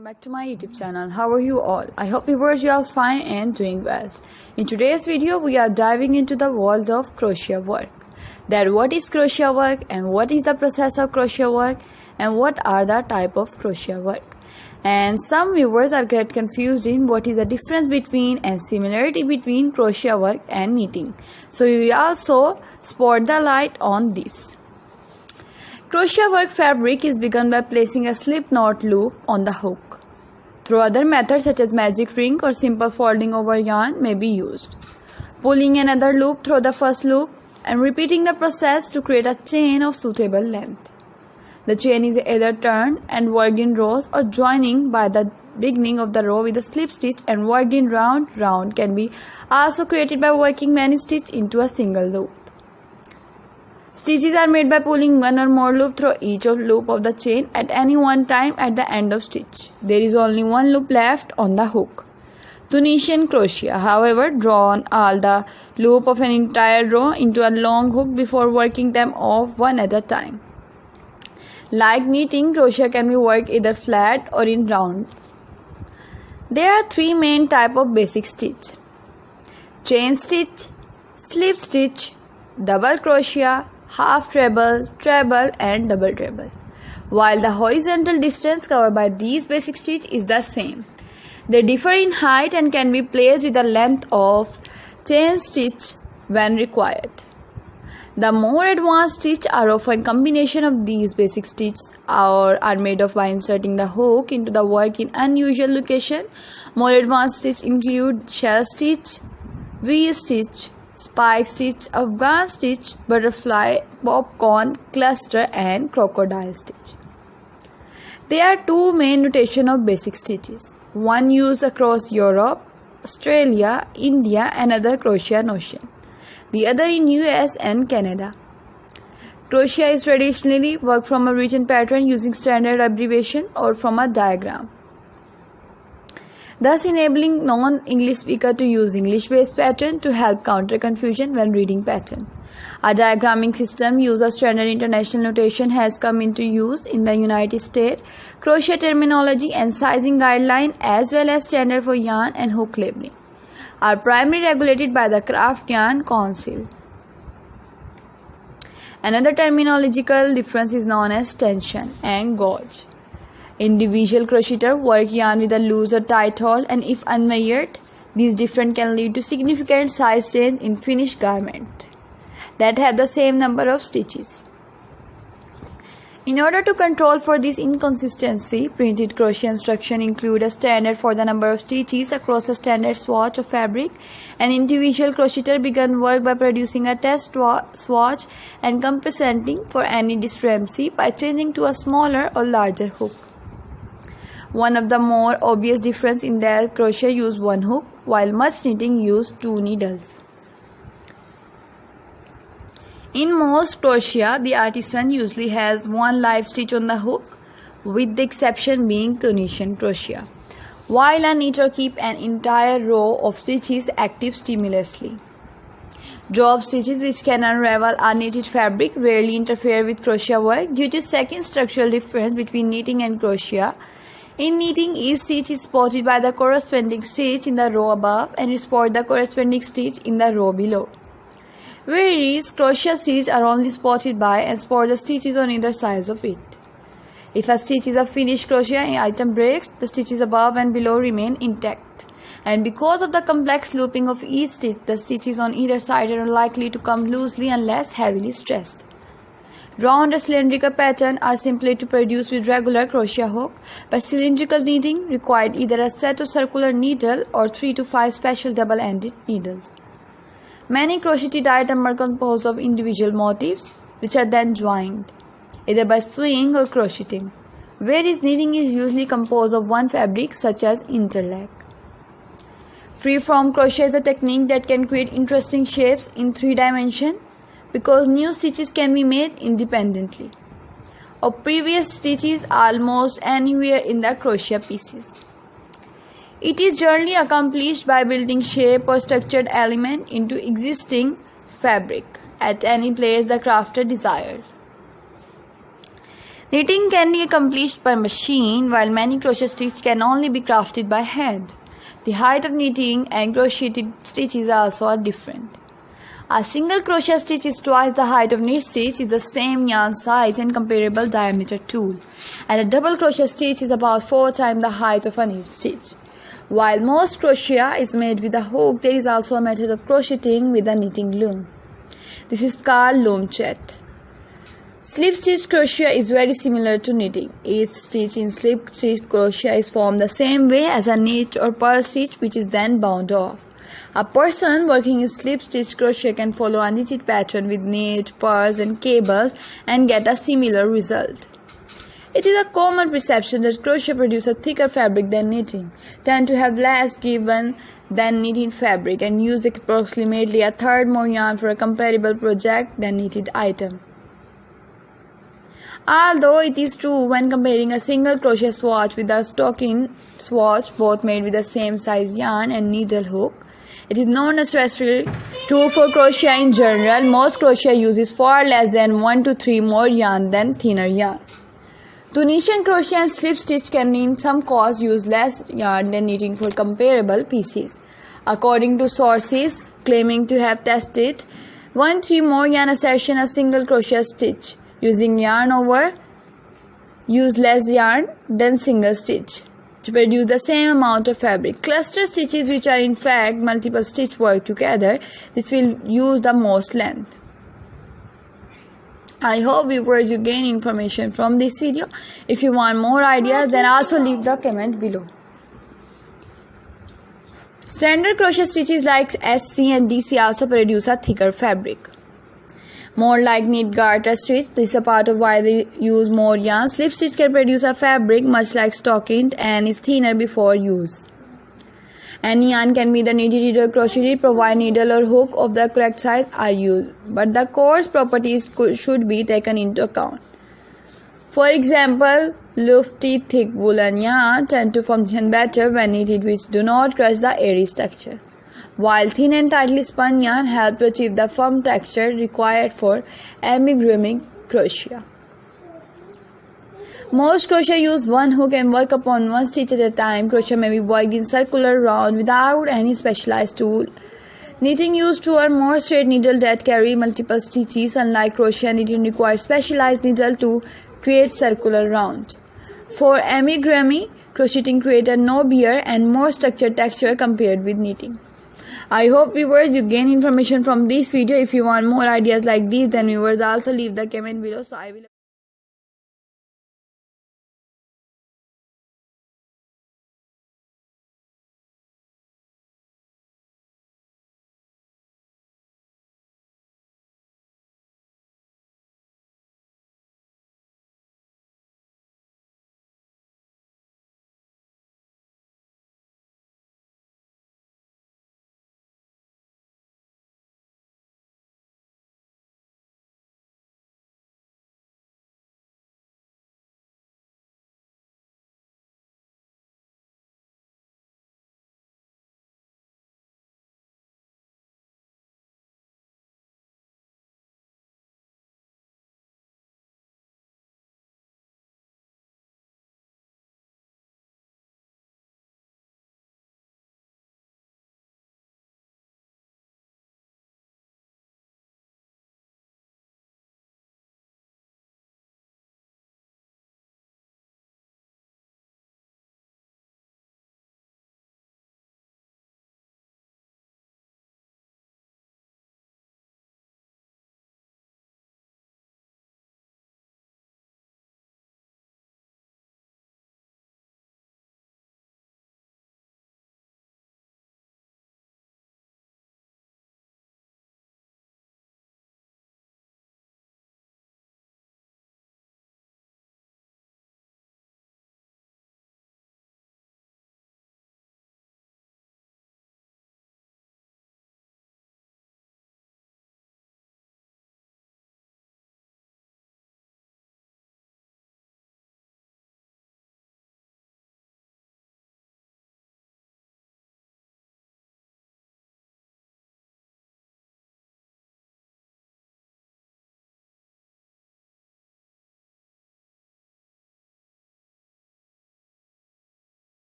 welcome back to my YouTube channel. How are you all? I hope viewers you are fine and doing well. In today's video we are diving into the world of crochet work. What is crochet work and what is the process of crochet work and what are the type of crochet work. And some viewers are get confused in what is the difference between and similarity between crochet work and knitting. So we will also spot the light on this. Crochet work fabric is begun by placing a slip knot loop on the hook. Through other methods such as magic ring or simple folding over yarn may be used. Pulling another loop through the first loop and repeating the process to create a chain of suitable length. The chain is either turned and worked in rows or joining by the beginning of the row with a slip stitch and worked in round can be also created by working many stitches into a single loop. Stitches are made by pulling one or more loop through each loop of the chain at any one time at the end of stitch. There is only one loop left on the hook. Tunisian crochet, however, draw on all the loop of an entire row into a long hook before working them off one at a time. Like knitting, crochet can be worked either flat or in round. There are three main types of basic stitch: chain stitch, slip stitch, double crochet, half treble, treble and double treble. While the horizontal distance covered by these basic stitch is the same, they differ in height and can be placed with the length of chain stitch when required. The more advanced stitch are often combination of these basic stitches or are made of by inserting the hook into the work in unusual location. More advanced stitch include shell stitch, V-stitch, spike stitch, Afghan stitch, butterfly, popcorn, cluster and crocodile stitch. There are two main notations of basic stitches. One used across Europe, Australia, India and other crochet notion. The other in US and Canada. Crochet is traditionally worked from a written pattern using standard abbreviation or from a diagram, thus enabling non-English speaker to use English-based pattern to help counter confusion when reading pattern. A diagramming system using a standard international notation has come into use in the United States. Crochet terminology and sizing guideline as well as standard for yarn and hook labeling are primarily regulated by the Craft Yarn Council. Another terminological difference is known as tension and gauge. Individual crocheter work yarn with a loose or tight hold, and if unmeasured, these difference can lead to significant size change in finished garment that have the same number of stitches. In order to control for this inconsistency, printed crochet instructions include a standard for the number of stitches across a standard swatch of fabric. An individual crocheter began work by producing a test swatch and compensating for any discrepancy by changing to a smaller or larger hook. One of the more obvious differences in that crochet use one hook, while much knitting use two needles. In most crochet, the artisan usually has one live stitch on the hook, with the exception being Tunisian crochet, while a knitter keeps an entire row of stitches active simultaneously. Drop stitches, which can unravel unknitted fabric, rarely interfere with crochet work due to second structural difference between knitting and crochet. In knitting, each stitch is spotted by the corresponding stitch in the row above and spot the corresponding stitch in the row below. Whereas crochet stitches are only spotted by and spot the stitches on either side of it. If a stitch is a finished crochet item breaks, the stitches above and below remain intact. And because of the complex looping of each stitch, the stitches on either side are unlikely to come loosely unless heavily stressed. Round or cylindrical patterns are simply to produce with regular crochet hook, but cylindrical knitting required either a set of circular needle or 3 to 5 special double-ended needles. Many crocheted items are composed of individual motifs, which are then joined, either by sewing or crocheting, whereas knitting is usually composed of one fabric, such as interlace. Free-form crochet is a technique that can create interesting shapes in 3 dimensions because new stitches can be made independently of previous stitches almost anywhere in the crochet pieces. It is generally accomplished by building shape or structured element into existing fabric at any place the crafter desired. Knitting can be accomplished by machine, while many crochet stitches can only be crafted by hand. The height of knitting and crocheted stitches also are different. A single crochet stitch is twice the height of knit stitch, is the same yarn size and comparable diameter tool, and a double crochet stitch is about 4 times the height of a knit stitch. While most crochet is made with a hook, there is also a method of crocheting with a knitting loom. This is called loom chat. Slip stitch crochet is very similar to knitting. Each stitch in slip stitch crochet is formed the same way as a knit or purl stitch, which is then bound off. A person working in slip stitch crochet can follow a knitted pattern with knit, pearls and cables and get a similar result. It is a common perception that crochet produces thicker fabric than knitting, tend to have less given than knitted fabric, and use approximately a third more yarn for a comparable project than knitted item. Although it is true when comparing a single crochet swatch with a stocking swatch, both made with the same size yarn and needle hook, it is not necessarily true for crochet in general. Most crochet uses far less than 1 to 3 more yarn than thinner yarn. To knit and crochet and slip stitch can in some cause use less yarn than knitting for comparable pieces. According to sources claiming to have tested 1-3 more yarn assertion, a single crochet stitch using yarn over use less yarn than single stitch to produce the same amount of fabric. Cluster stitches, which are in fact multiple stitch work together, this will use the most length. I hope viewers you gain information from this video. If you want more ideas, then also leave the comment below. Standard crochet stitches like SC and DC also produce a thicker fabric. More like knit garter stitch, this is a part of why they use more yarn. Slip stitch can produce a fabric much like stocking and is thinner before use. Any yarn can be either knitted or crocheted, provided needle or hook of the correct size are used, but the coarse properties should be taken into account. For example, lofty thick woolen yarn tend to function better when knitted, which do not crush the airy texture, while thin and tightly spun yarn help to achieve the firm texture required for amigurumi crochet. Most crochet use one hook and work upon one stitch at a time. Crochet may be worked in circular round without any specialized tool. Knitting uses 2 or more straight needles that carry multiple stitches. Unlike crochet, knitting requires specialized needle to create circular round. For amigurumi, crocheting creates a knobbier and more structured texture compared with knitting. I hope viewers you gain information from this video. If you want more ideas like these, then viewers also leave the comment below, so I will